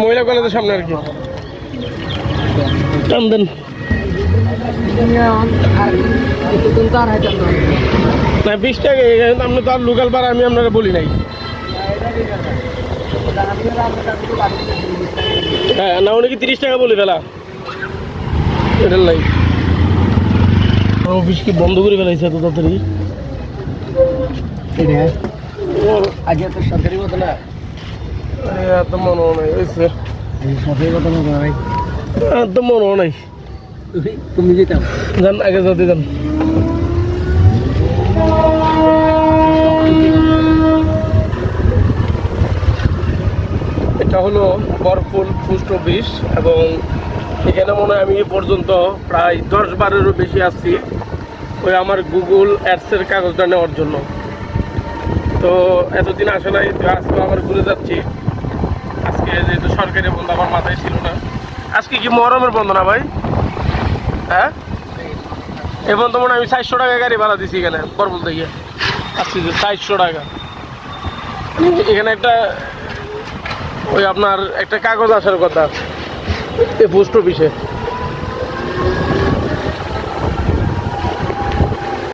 মহিলা কলেজের সামনে আর কি টান দেন না 20 টাকা আপনি তো আর লোকাল ভাড়া আমি আপনারা বলি নাই হ্যাঁ না উনি কি 30 টাকা বলি ফেলা এটার লাই অফিস কি বন্ধ করে ফেলাইছে এত তাড়াতাড়ি আগে তো সরকারি মতো না এত মনে হয় হয়েছে সরকারি কথা মতো নাই এত মনে নাই তুমি যেতাম যান আগে যেতে যান এটা হলো বরফুল পোস্ট অফিস এবং এখানে মনে হয় আমি এ পর্যন্ত প্রায় 10-12-এরও বেশি আসছি ওই আমার গুগল অ্যাডসের কাগজটা নেওয়ার জন্য তো এতদিন আসে নাই তো আজকে আবার ঘুরে যাচ্ছি আজকে যেহেতু সরকারি বন্ধ আমার মাথায় ছিল না আজকে কি মহরমের বন্ধ না ভাই হ্যাঁ এ বন্ধ মনে আমি 400 টাকা গাড়ি ভাড়া দিছি এখানে বরফুল থেকে আসছি যে 400 টাকা এখানে একটা ওই আপনার একটা কাগজ আসার কথা এই পোস্ট অফিসে